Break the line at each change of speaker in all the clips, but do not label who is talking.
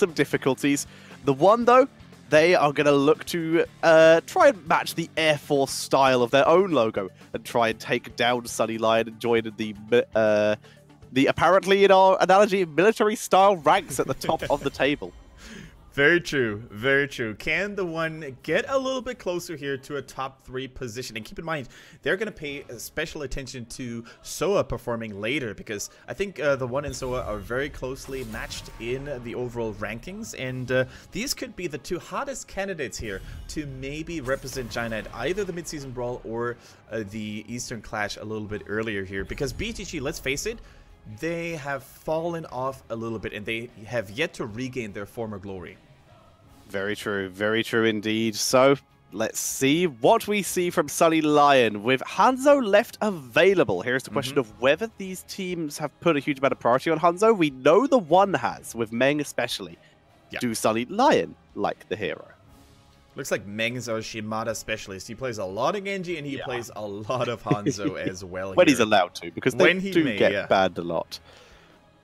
some difficulties. The One, though, they are going to look to try and match the Air Force style of their own logo and try and take down Sunny Lion and join the apparently, in our analogy, military-style ranks at the top of the table.
Very true, very true. Can the One get a little bit closer here to a top 3 position? And keep in mind, they're going to pay special attention to Soa performing later, because I think the One and Soa are very closely matched in the overall rankings, and these could be the 2 hottest candidates here to maybe represent China at either the Mid-Season Brawl or the Eastern Clash a little bit earlier here, because BTG, let's face it, they have fallen off a little bit, and they have yet to regain their former glory. Very
true indeed. So, let's see what we see from Sunny Lion. With Hanzo left available, here's the question of whether these teams have put a huge amount of priority on Hanzo. We know the One has, with Meng especially. Yeah. Do Sunny Lion like the hero?
Looks like Meng's our Shimada specialist. He plays a lot of Genji, and he plays a lot of Hanzo as well.
When he's allowed to, because they do get banned a lot.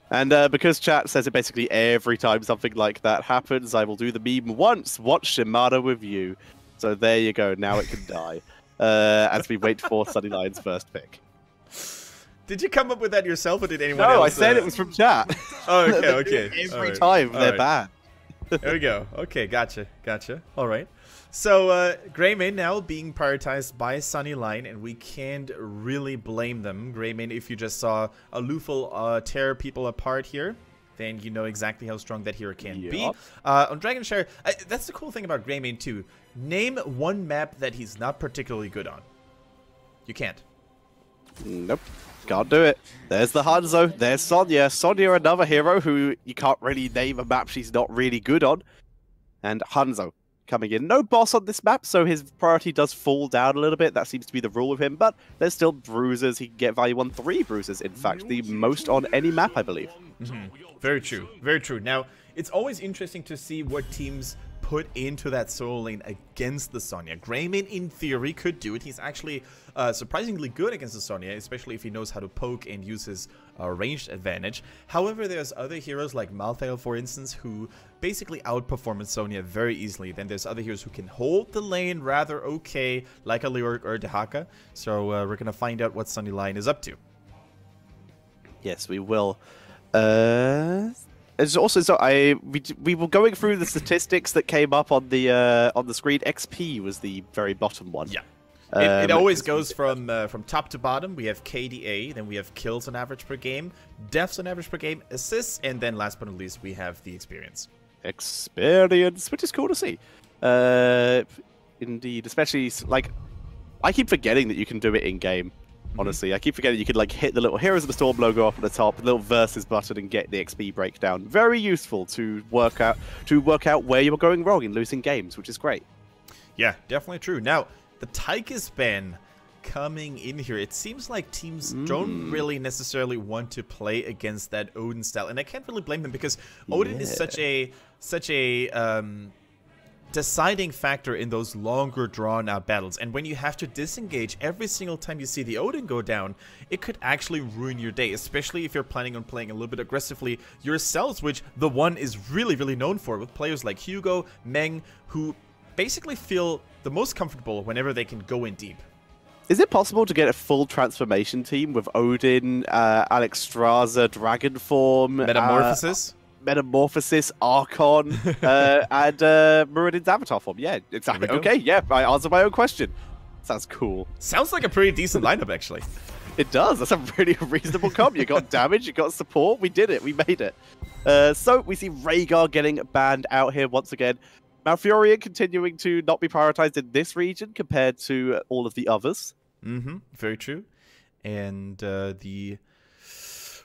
And because chat says it basically every time something like that happens, I will do the meme once, watch Shimada with you. So there you go, now it can die. As we wait for Sunny Lion's first pick.
Did you come up with that yourself, or did anyone else?
No, I said it was from chat.
Oh, okay.
Every time they're banned.
There we go. Okay, gotcha. All right. So, Greymane now being prioritized by Sunny Lion, and we can't really blame them. Greymane, if you just saw a Lufel tear people apart here, then you know exactly how strong that hero can be. On Dragonshire, that's the cool thing about Greymane too. Name one map that he's not particularly good on. You can't.
Nope. Can't do it. There's the Hanzo. There's Sonya. Sonya, another hero who you can't really name a map she's not really good on. And Hanzo coming in. No boss on this map, so his priority does fall down a little bit. That seems to be the rule with him, but there's still bruisers. He can get value on 3 bruisers, in fact, the most on any map, I believe.
Very true. Very true. Now, it's always interesting to see what teams put into that solo lane against the Sonya. Greymane, in theory, could do it. He's actually surprisingly good against the Sonya, especially if he knows how to poke and use his ranged advantage. However, there's other heroes like Malthael, for instance, who basically outperform Sonya very easily. Then there's other heroes who can hold the lane rather okay, like a Leoric or Dehaka. So we're going to find out what Sunny Lion is up to.
Yes, we will. It's also we were going through the statistics that came up on the screen. XP was the very bottom one.
Yeah. It always goes from top to bottom. We have KDA, then we have kills on average per game, deaths on average per game, assists, and then last but not least, we have the experience.
Experience, which is cool to see. Indeed, especially, like, I keep forgetting that you can do it in-game. Honestly, I keep forgetting you could, like, hit the little Heroes of the Storm logo up at the top, the little versus button, and get the XP breakdown. Very useful to work out where you were going wrong in losing games, which is great.
Yeah, definitely true. Now, the Tychus ban coming in here, it seems like teams don't really necessarily want to play against that Odin style, and I can't really blame them, because Odin is such a deciding factor in those longer drawn out battles, and when you have to disengage every single time you see the Odin go down, it could actually ruin your day, especially if you're planning on playing a little bit aggressively yourselves, which the One is really known for, with players like Hugo, Meng, who basically feel the most comfortable whenever they can go in deep.
Is it possible to get a full transformation team with Odin, Alexstrasza, Dragon Form, Metamorphosis, Archon, and Meridian's Avatar form? Yeah, exactly. Okay, yeah, I answered my own question. Sounds cool.
Sounds like a pretty decent lineup, actually.
It does. That's a really reasonable comp. You got damage, you got support. We did it. We made it. So we see Rhaegar getting banned out here once again. Malfurion continuing to not be prioritized in this region compared to all of the others.
Very true. And the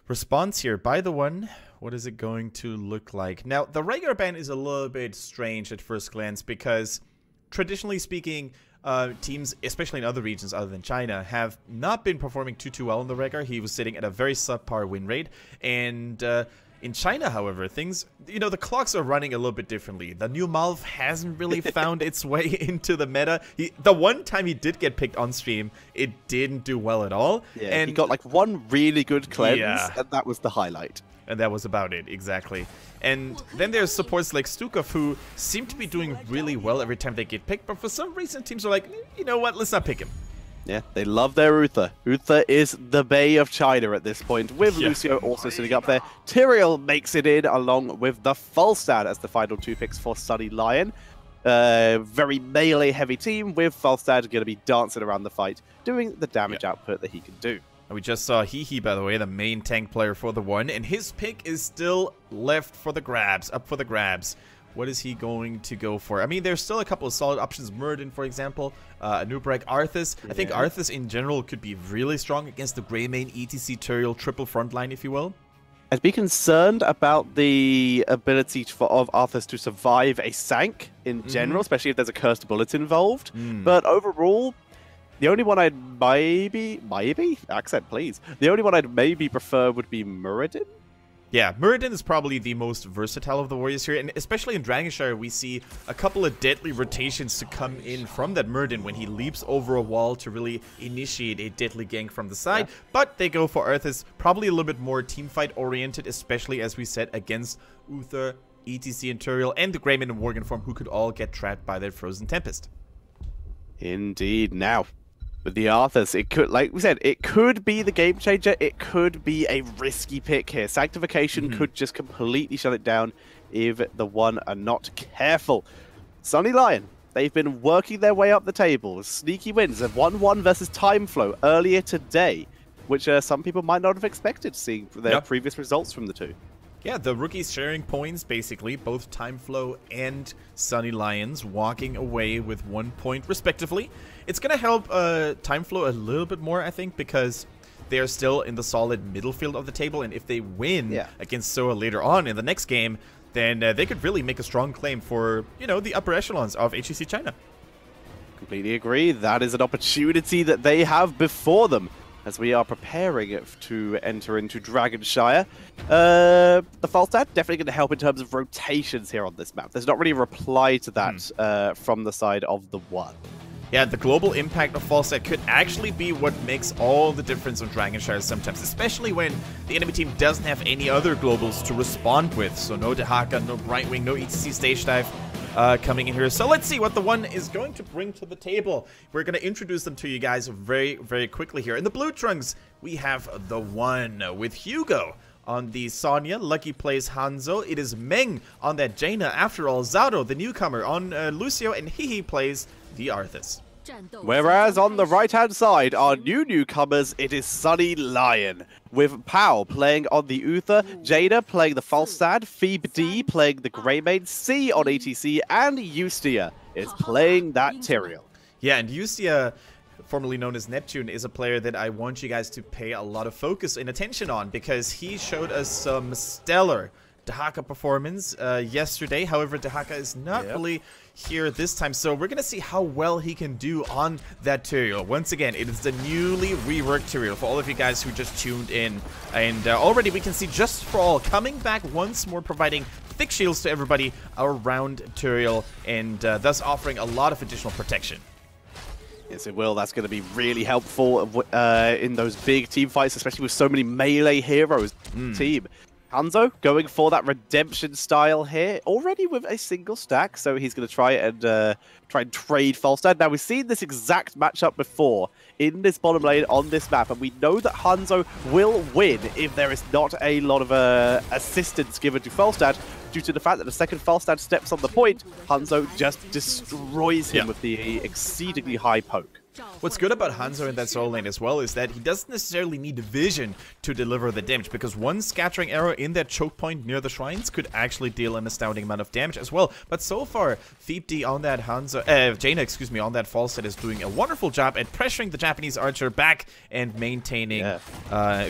response here by the One, what is it going to look like? Now, the Rhaegar ban is a little bit strange at first glance, because traditionally speaking, teams, especially in other regions other than China, have not been performing too well in the Rhaegar. He was sitting at a very subpar win rate, and In China, however, things, the clocks are running a little bit differently. The new Malv hasn't really found its way into the meta. The one time he did get picked on stream, it didn't do well at all.
Yeah,
and
he got like one really good cleanse, and that was the highlight.
And that was about it, exactly. And then there's supports like Stukov who seem to be doing really well every time they get picked, but for some reason teams are like, you know what, let's not pick him.
Yeah, they love their Uther. Uther is the Bay of China at this point, with Lucio also sitting up there. Tyrael makes it in along with the Falstad as the final 2 picks for Sunny Lion. Very melee-heavy team, with Falstad going to be dancing around the fight, doing the damage output that he can do.
We just saw Hehe, by the way, the main tank player for TheOne, and his pick is still left for the grabs, up for the grabs. What is he going to go for? I mean, there's still a couple of solid options. Muradin, for example. Nubrek, Arthas. I think Arthas in general could be really strong against the Greymane, ETC, Tyrael, triple frontline, if you will.
I'd be concerned about the ability of Arthas to survive a sank in general, especially if there's a cursed bullet involved. But overall, the only one I'd maybe accent, please. The only one I'd maybe prefer would be Muradin.
Yeah, Muradin is probably the most versatile of the warriors here, and especially in Dragonshire, we see a couple of deadly rotations to come in from that Muradin when he leaps over a wall to really initiate a deadly gank from the side. But they go for Arthas, probably a little bit more teamfight oriented, especially as we said against Uther, ETC, and Tyrael, and the Greymane and Worgen form, who could all get trapped by that Frozen Tempest.
Indeed. Now, with the Arthas, it could, like we said, it could be the game changer. It could be a risky pick here. Sanctification could just completely shut it down if TheOne are not careful. Sunny Lion, they've been working their way up the table. Sneaky wins of 1-1 versus Time Flow earlier today, which some people might not have expected, seeing their previous results from the two.
Yeah, the rookies sharing points, basically, both Time Flow and Sunny Lions walking away with 1 point, respectively. It's going to help Time Flow a little bit more, I think, because they are still in the solid middle field of the table, and if they win against Soa later on in the next game, then they could really make a strong claim for, the upper echelons of HGC China.
Completely agree. That is an opportunity that they have before them, as we are preparing to enter into Dragonshire. The Falstad definitely going to help in terms of rotations here on this map. There's not really a reply to that from the side of TheOne.
Yeah, the global impact of Falstad could actually be what makes all the difference on Dragonshire sometimes, especially when the enemy team doesn't have any other globals to respond with. So no Dehaka, no Brightwing, no ETC Stage Dive coming in here. So let's see what TheOne is going to bring to the table. We're going to introduce them to you guys very, very quickly here. In the blue trunks, we have TheOne with Hugo. On the Sonya, Lucky plays Hanzo. It is Meng on that Jaina. After all, Zaro, the newcomer, on Lucio, and Hehe plays the Arthas.
Whereas on the right-hand side, our newcomers, it is Sunny Lion, with Pao playing on the Uther, Jada playing the Falstad, Phoebe D playing the Greymane, C on ETC, and Eustia is playing that Tyrael.
Yeah, and Eustia, formerly known as Neptune, is a player that I want you guys to pay a lot of focus and attention on, because he showed us some stellar Dehaka performance yesterday. However, Dehaka is not really here this time, so we're gonna see how well he can do on that Tyrael. Once again, it is the newly reworked Tyrael for all of you guys who just tuned in, and already we can see Just For All coming back once more, providing thick shields to everybody around Tyrael, and thus offering a lot of additional protection.
Yes, it will. That's going to be really helpful in those big team fights, especially with so many melee heroes team. Hanzo going for that redemption style here, already with a single stack, so he's going to try and trade Falstad. Now, we've seen this exact matchup before in this bottom lane on this map, and we know that Hanzo will win if there is not a lot of assistance given to Falstad, due to the fact that the second Falstad steps on the point, Hanzo just destroys him with the exceedingly high poke.
What's good about Hanzo in that solo lane as well is that he doesn't necessarily need vision to deliver the damage, because one scattering arrow in that choke point near the shrines could actually deal an astounding amount of damage as well. But so far, Phoebe on that Jaina, excuse me, on that Falstad is doing a wonderful job at pressuring the Japanese archer back and maintaining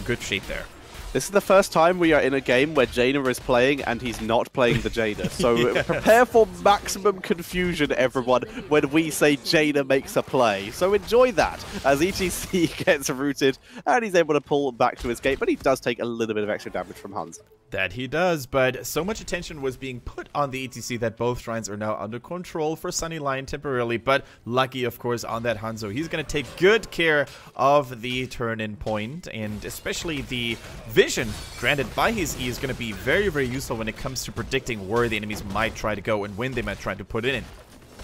good shape there.
This is the first time we are in a game where Jaina is playing and he's not playing the Jaina. So prepare for maximum confusion, everyone, when we say Jaina makes a play. So enjoy that as ETC gets rooted and he's able to pull back to escape, but he does take a little bit of extra damage from Hans.
That he does, but so much attention was being put on the ETC that both shrines are now under control for Sunny Lion temporarily, but Lucky, of course, on that Hanzo. He's going to take good care of the turn-in point, and especially the vision granted by his E is going to be very, very useful when it comes to predicting where the enemies might try to go and when they might try to put it in.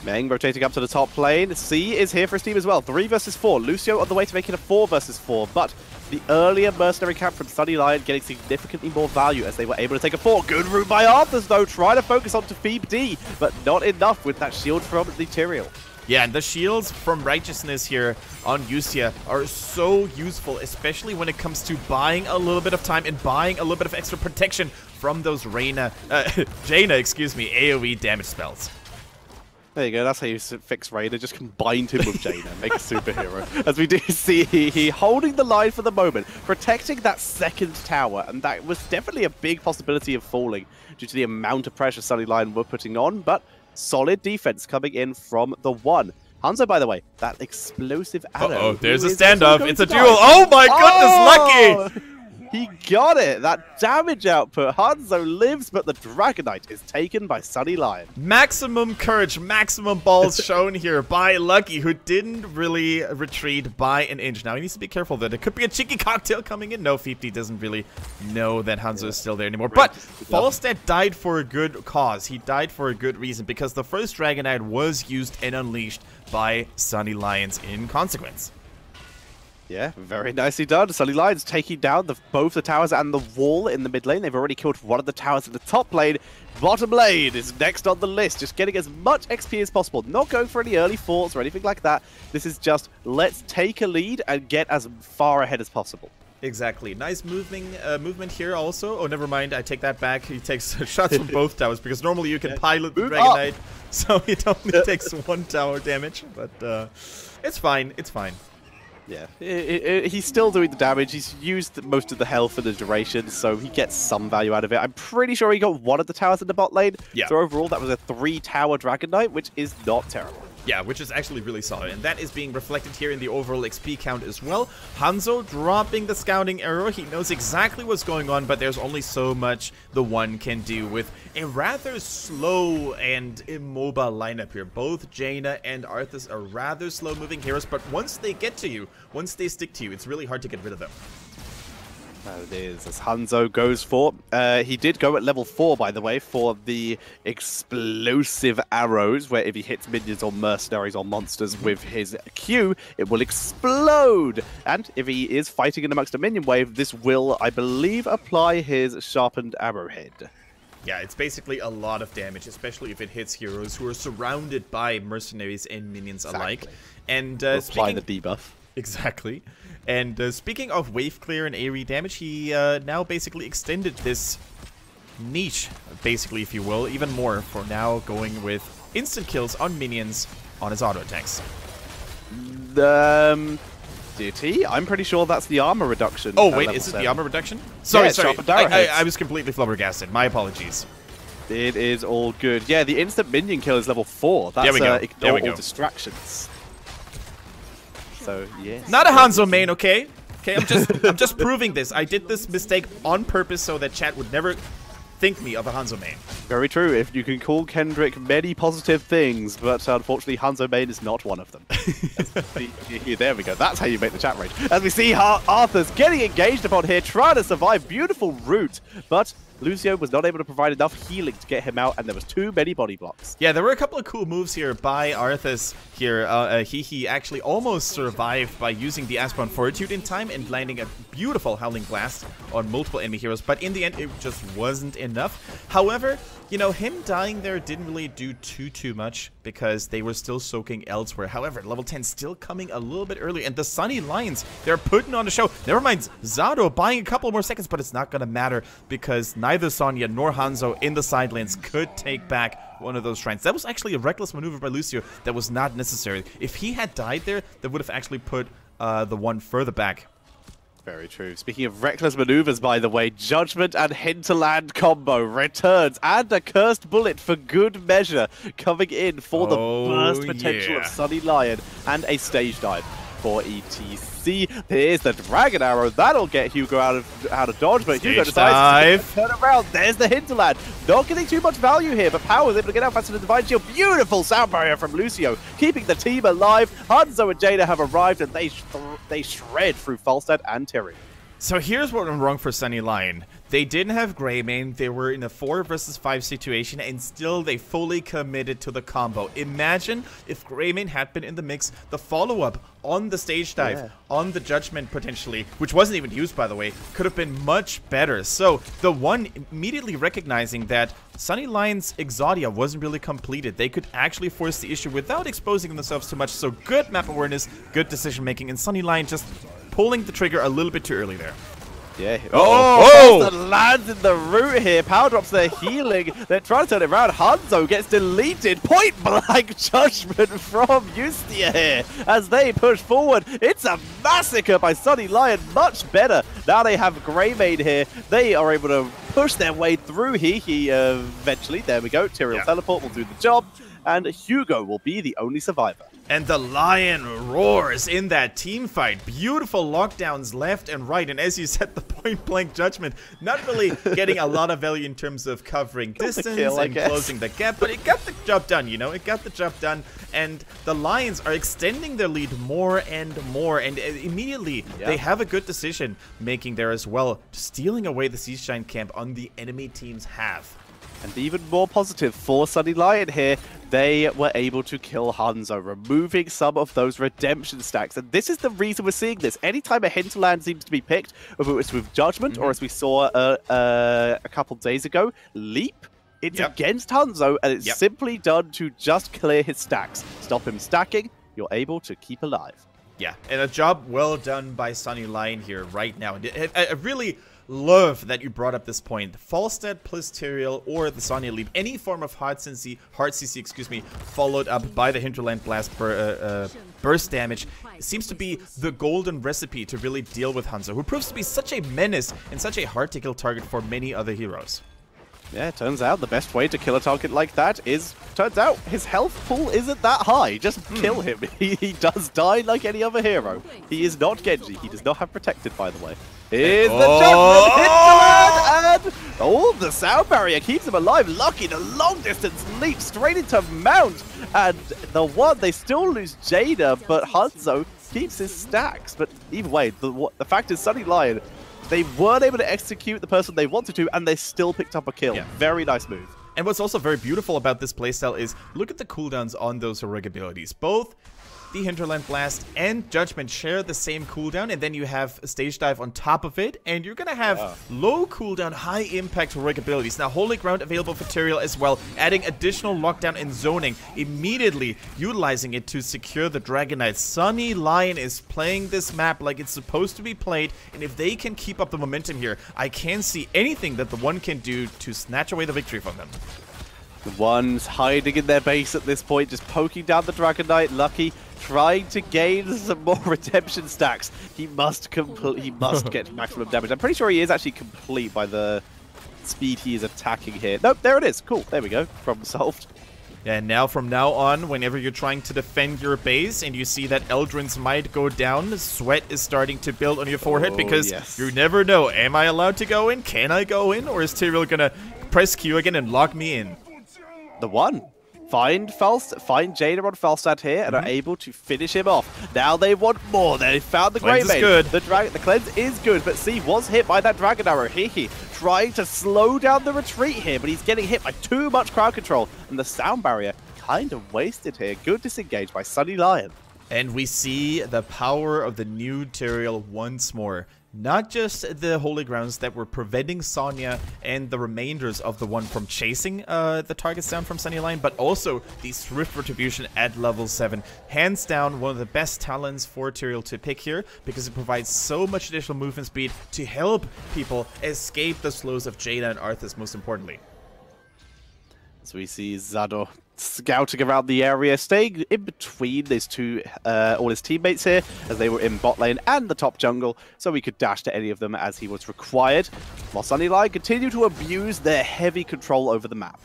Meng rotating up to the top lane. C is here for his team as well. 3 versus 4. Lucio on the way to making a 4 versus 4, but the earlier mercenary camp from Sunny Lion getting significantly more value as they were able to take a 4. Good route by Arthurs though, trying to focus on to Phoebe D, but not enough with that shield from the Tyrael.
Yeah, and the shields from Righteousness here on Yusia are so useful, especially when it comes to buying a little bit of time and buying a little bit of extra protection from those Jaina, AoE damage spells.
There you go, that's how you fix Raider, just combined him with Jaina, make a superhero. As we do see, he holding the line for the moment, protecting that second tower, and that was definitely a big possibility of falling due to the amount of pressure Sunny Lion were putting on, but solid defense coming in from the One. Hanzo, by the way, that explosive arrow.
Uh-oh, there's a standoff, it's a duel. Oh my goodness, Lucky!
He got it! That damage output. Hanzo lives, but the Dragonite is taken by Sunny Lion.
Maximum courage, maximum balls shown here by Lucky, who didn't really retreat by an inch. Now, he needs to be careful that it could be a cheeky cocktail coming in. No, 50 doesn't really know that Hanzo is still there anymore. But Falstad died for a good cause. He died for a good reason, because the first Dragonite was used and unleashed by Sunny Lions in consequence.
Yeah, very nicely done. Sunny Lion's taking down both the towers and the wall in the mid lane. They've already killed one of the towers in the top lane. Bottom lane is next on the list, just getting as much XP as possible. Not going for any early forts or anything like that. This is just, let's take a lead and get as far ahead as possible.
Exactly. Nice movement here also. Oh, never mind. I take that back. He takes shots from both towers, because normally you can pilot the Dragonite, so it only takes 1 tower damage. But it's fine. It's fine.
Yeah, he's still doing the damage. He's used most of the health for the duration, so he gets some value out of it. I'm pretty sure he got one of the towers in the bot lane. Yeah. So overall, that was a 3-tower Dragonite, which is not terrible.
Yeah, which is actually really solid, and that is being reflected here in the overall XP count as well. Hanzo dropping the scouting arrow. He knows exactly what's going on, but there's only so much the One can do with a rather slow and immobile lineup here. Both Jaina and Arthas are rather slow-moving heroes, but once they get to you, once they stick to you, it's really hard to get rid of them.
That it is, as Hanzo goes for. He did go at level 4, by the way, for the explosive arrows, where if he hits minions or mercenaries or monsters with his Q, it will explode. And if he is fighting in amongst a minion wave, this will, I believe, apply his sharpened arrowhead.
Yeah, it's basically a lot of damage, especially if it hits heroes who are surrounded by mercenaries and minions alike. And
apply the debuff.
Exactly. And speaking of wave clear and AoE damage, he now basically extended this niche, basically, if you will, even more, for now going with instant kills on minions on his auto attacks.
Did he? I'm pretty sure that's the armor reduction.
Oh, wait, is it the armor reduction? Sorry,
yeah,
sorry. I was completely flabbergasted. My apologies.
It is all good. Yeah, the instant minion kill is level 4. That's ignore all distractions. So, yes.
Not a Hanzo main, okay? Okay, I'm just proving this. I did this mistake on purpose so that chat would never think me of a Hanzo main.
Very true. If you can call Kendrick many positive things, but unfortunately Hanzo main is not one of them. There we go. That's how you make the chat rage. As we see Arthur's getting engaged upon here, trying to survive. Beautiful route, but Lucio was not able to provide enough healing to get him out, and there was too many body blocks. Yeah,
there were a couple of cool moves here by Arthas here. He actually almost survived by using the Aspon Fortitude in time and landing a beautiful Howling Blast on multiple enemy heroes, but in the end, it just wasn't enough. However, you know, him dying there didn't really do too much because they were still soaking elsewhere. However, level 10 still coming a little bit early, and the Sunny Lions, they're putting on a show. Never mind Zato buying a couple more seconds, but it's not going to matter because neither Sonya nor Hanzo in the side lanes could take back one of those shrines. That was actually a reckless maneuver by Lucio that was not necessary. If he had died there, that would have actually put the One further back.
Very true. Speaking of reckless maneuvers, by the way, Judgment and Hinterland combo returns, and a Cursed Bullet for good measure coming in for the burst potential of Sunny Lion, and a stage dive for ETC. Here's the Dragon Arrow. That'll get Hugo out of dodge, but Hugo decides to turn around. There's the Hinterland. Not getting too much value here, but Power is able to get out faster than Divine Shield. Beautiful sound barrier from Lucio, keeping the team alive. Hanzo and Jada have arrived, and they shred through Falstad and Terry.
So here's what went wrong for Sunny Lion. They didn't have Greymane, they were in a 4 versus 5 situation, and still they fully committed to the combo. Imagine if Greymane had been in the mix, the follow-up on the stage dive, on the judgment potentially, which wasn't even used by the way, could have been much better. So TheOne immediately recognizing that Sunny Lion's Exodia wasn't really completed. They could actually force the issue without exposing themselves too much. So good map awareness, good decision making, and Sunny Lion just pulling the trigger a little bit too early there.
Yeah. Oh! Lands in the root here. Power drops their healing. They're trying to turn it around. Hanzo gets deleted. Point blank judgment from Justia here as they push forward. It's a massacre by Sunny Lion. Much better. Now they have Greymane here. They are able to push their way through here. Eventually, there we go. Tyrael Teleport will do the job. And Hugo will be the only survivor.
And the Lion roars in that team fight. Beautiful lockdowns left and right. And as you said, the point-blank judgment, not really getting a lot of value in terms of covering distance and closing the gap, but it got the job done, you know? It got the job done. And the Lions are extending their lead more and more. And immediately, they have a good decision making there as well, stealing away the Seashine camp on the enemy team's half.
And even more positive for Sunny Lion here, they were able to kill Hanzo, removing some of those redemption stacks. And this is the reason we're seeing this. Anytime a hinterland seems to be picked, whether it's with Judgment or as we saw a couple days ago, Leap, it's against Hanzo, and it's simply done to just clear his stacks. Stop him stacking, you're able to keep alive.
Yeah, and a job well done by Sunny Lion here right now. I really love that you brought up this point. Falstad plus Tyrael or the Sonya Leap, any form of hard CC, excuse me, followed up by the Hinterland Blast burst damage seems to be the golden recipe to really deal with Hanzo, who proves to be such a menace and such a hard to kill target for many other heroes.
Yeah, it turns out the best way to kill a target like that is, turns out his health pool isn't that high. Just kill him. He does die like any other hero. He is not Genji. He does not have protected, by the way. Here's the judgment, Hinterland, and the sound barrier keeps him alive. Lucky, the long distance leap straight into Mount, and TheOne, they still lose Jada, but Hanzo keeps his stacks. But either way, the fact is Sunny Lion, they weren't able to execute the person they wanted to, and they still picked up a kill. Yeah. Very nice move.
And what's also very beautiful about this playstyle is, look at the cooldowns on those heroic abilities. Both the Hinterland Blast and Judgment share the same cooldown, and then you have a Stage Dive on top of it, and you're gonna have low cooldown, high impact heroic abilities. Now, Holy Ground available for Tyrael as well, adding additional lockdown and zoning, immediately utilizing it to secure the Dragon Knight. Sunny Lion is playing this map like it's supposed to be played, and if they can keep up the momentum here, I can't see anything that TheOne can do to snatch away the victory from them.
TheOne's hiding in their base at this point, just poking down the Dragon Knight. Lucky trying to gain some more redemption stacks. He must get maximum damage. I'm pretty sure he is actually complete by the speed he is attacking here. Nope, there it is. Cool. There we go. Problem solved.
Yeah, and now from now on, whenever you're trying to defend your base and you see that Eldrin's might go down, sweat is starting to build on your forehead because you never know. Am I allowed to go in? Can I go in? Or is Tyrael gonna press Q again and lock me in?
TheOne find Jada on Falstad here and are able to finish him off. Now they want more. They found the Greymane. The cleanse is good, but C was hit by that Dragon Arrow. Hiki trying to slow down the retreat here, but he's getting hit by too much crowd control, and the sound barrier kind of wasted here. Good disengage by Sunny Lion.
And we see the power of the new Tyrael once more. Not just the Holy Grounds that were preventing Sonya and the remainders of TheOne from chasing the targets down from Sunny Lion, but also the Swift Retribution at level 7. Hands down, one of the best talents for Tyrael to pick here, because it provides so much additional movement speed to help people escape the slows of Jada and Arthas, most importantly.
So we see Zado scouting around the area, staying in between these two, all his teammates here, as they were in bot lane and the top jungle, so we could dash to any of them as he was required, while Sunny Lion continued to abuse their heavy control over the map.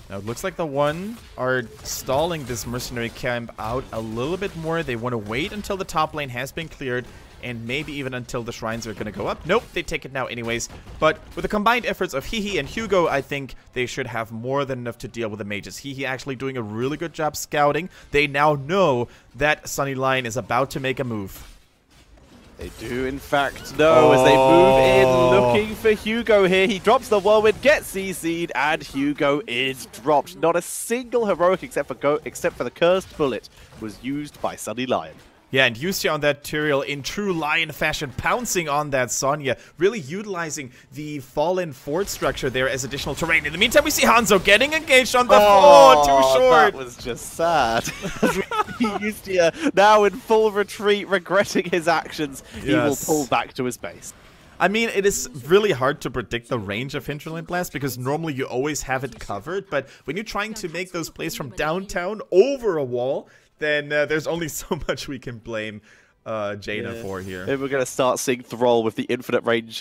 Now, it looks like the One are stalling this mercenary camp out a little bit more. They want to wait until the top lane has been cleared, and maybe even until the shrines are going to go up. Nope, they take it now anyways. But with the combined efforts of Hihi and Hugo, I think they should have more than enough to deal with the mages. Hihi actually doing a really good job scouting. They now know that Sunny Lion is about to make a move.
They do, in fact, know as they move in, looking for Hugo here. He drops the whirlwind, gets CC'd, and Hugo is dropped. Not a single heroic except for the cursed bullet was used by Sunny Lion.
Yeah, and Yusia on that Tyrael in true Lion fashion, pouncing on that Sonya, really utilizing the fallen fort structure there as additional terrain. In the meantime, we see Hanzo getting engaged on the too short.
That was just sad. Yusia now in full retreat, regretting his actions. He will pull back to his base.
I mean, it is really hard to predict the range of Hinterland Blast because normally you always have it covered, but when you're trying to make those plays from downtown over a wall, then there's only so much we can blame Jaina for here.
Maybe we're going to start seeing Thrall with the infinite range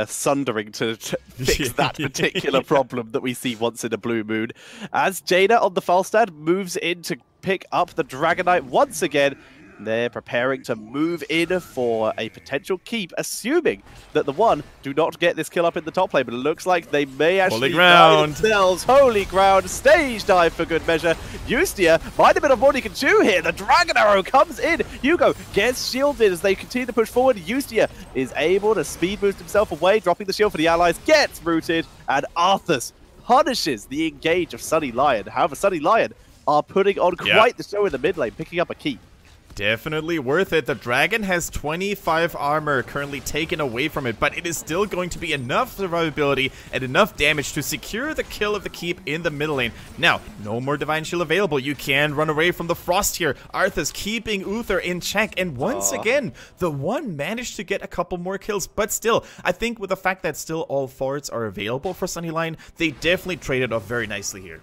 sundering to fix that particular problem that we see once in a blue moon. As Jaina on the Falstad moves in to pick up the Dragonite once again, they're preparing to move in for a potential keep, assuming that the One do not get this kill up in the top lane, but it looks like they may actually die themselves. Holy ground, stage dive for good measure. Yusia, find a bit of more he can chew here. The Dragon Arrow comes in. Hugo gets shielded as they continue to push forward. Yusia is able to speed boost himself away, dropping the shield for the allies, gets rooted, and Arthas punishes the engage of Sunny Lion. However, Sunny Lion are putting on quite the show in the mid lane, picking up a keep.
Definitely worth it. The dragon has 25 armor currently taken away from it, but it is still going to be enough survivability and enough damage to secure the kill of the keep in the middle lane. Now, no more Divine Shield available. You can run away from the Frost here. Arthas keeping Uther in check, and once again, the One managed to get a couple more kills, but still, I think with the fact that still all forts are available for Sunny Lion, they definitely traded off very nicely here.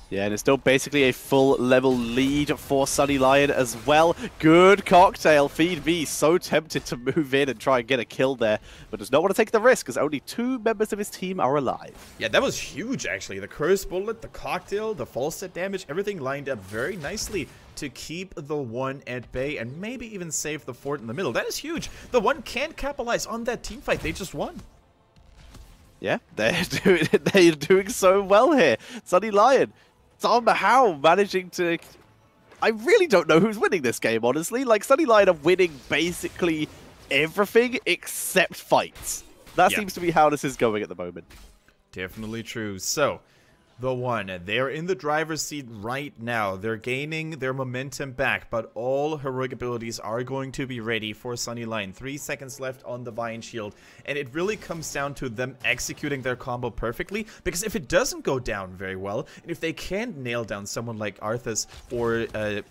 Yeah, and it's still basically a full level lead for Sunny Lion as well. Good cocktail. Feed B so tempted to move in and try and get a kill there, but does not want to take the risk as only 2 members of his team are alive.
Yeah, that was huge actually. The Cursed Bullet, the cocktail, the false set damage, everything lined up very nicely to keep the One at bay and maybe even save the fort in the middle. That is huge. The One can't capitalize on that team fight. They just won.
Yeah, they're doing so well here. Sunny Lion somehow managing to... I really don't know who's winning this game, honestly. Like, Sunny Lion are winning basically everything except fights. That seems to be how this is going at the moment.
Definitely true. So, the One, they're in the driver's seat right now. They're gaining their momentum back, but all heroic abilities are going to be ready for Sunny Lion. 3 seconds left on the Divine Shield, and it really comes down to them executing their combo perfectly, because if it doesn't go down very well, and if they can't nail down someone like Arthas or,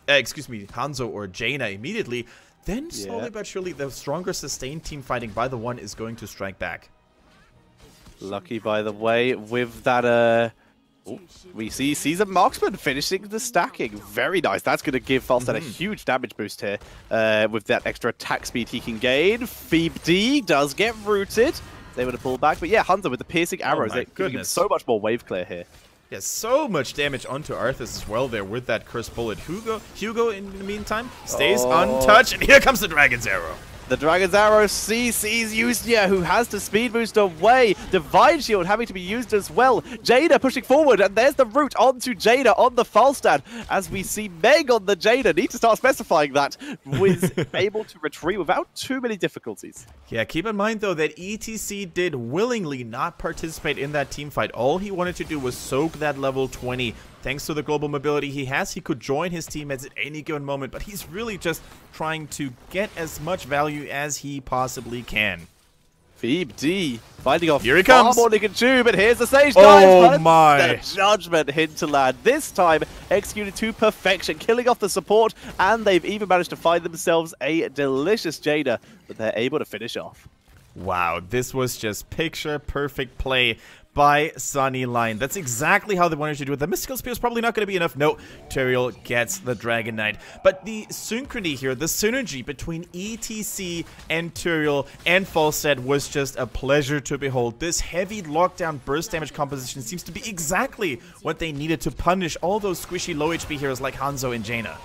Hanzo or Jaina immediately, then slowly but surely the stronger sustained team fighting by the One is going to strike back.
Lucky, by the way, with that, we see Caesar Marksman finishing the stacking. Very nice. That's going to give Falstad a huge damage boost here with that extra attack speed he can gain. Phoebe D does get rooted. They would have pulled back. But yeah, Hunter with the piercing arrows. They're giving him so much more wave clear here.
Yeah, so much damage onto Arthas as well there with that Cursed Bullet. Hugo, in the meantime, stays untouched. And here comes the Dragon's Arrow. The
Dragon's Arrow sees Yusia, who has to speed boost away. Divine Shield having to be used as well. Jaina pushing forward, and there's the route onto Jaina on the Falstad. As we see Meg on the Jaina, need to start specifying that, was able to retreat without too many difficulties.
Yeah, keep in mind though that ETC did willingly not participate in that team fight. All he wanted to do was soak that level 20. Thanks to the global mobility he has, he could join his teammates at any given moment, but he's really just trying to get as much value as he possibly can.
Phoebe D finding off
here he comes.
More he can chew, but here's the Sage Dive.
Oh my!
The Judgment Hinterland, this time executed to perfection, killing off the support, and they've even managed to find themselves a delicious Jaina that they're able to finish off.
Wow, this was just picture perfect play by Sunny Lion. That's exactly how they wanted to do it. The Mystical Spear is probably not going to be enough. No, Tyrael gets the Dragon Knight. But the synchrony here, the synergy between ETC and Tyrael and Falstad was just a pleasure to behold. This heavy lockdown burst damage composition seems to be exactly what they needed to punish all those squishy low HP heroes like Hanzo and Jaina.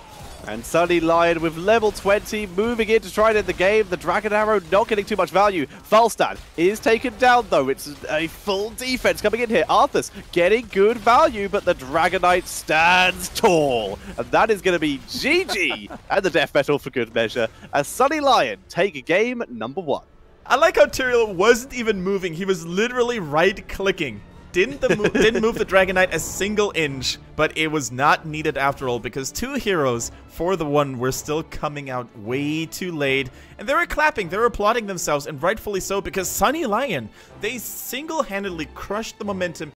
And Sunny Lion with level 20 moving in to try and end the game. The Dragon Arrow not getting too much value. Falstad is taken down though. It's a full defense coming in here. Arthas getting good value, but the Dragon Knight stands tall. And that is going to be GG and the death metal for good measure as Sunny Lion take game number 1.
I like how Tyrael wasn't even moving. He was literally right-clicking. Didn't move the Dragon Knight a single inch, but it was not needed after all because 2 heroes for the one were still coming out way too late, and they were clapping, they were applauding themselves, and rightfully so because Sunny Lion, they single-handedly crushed the momentum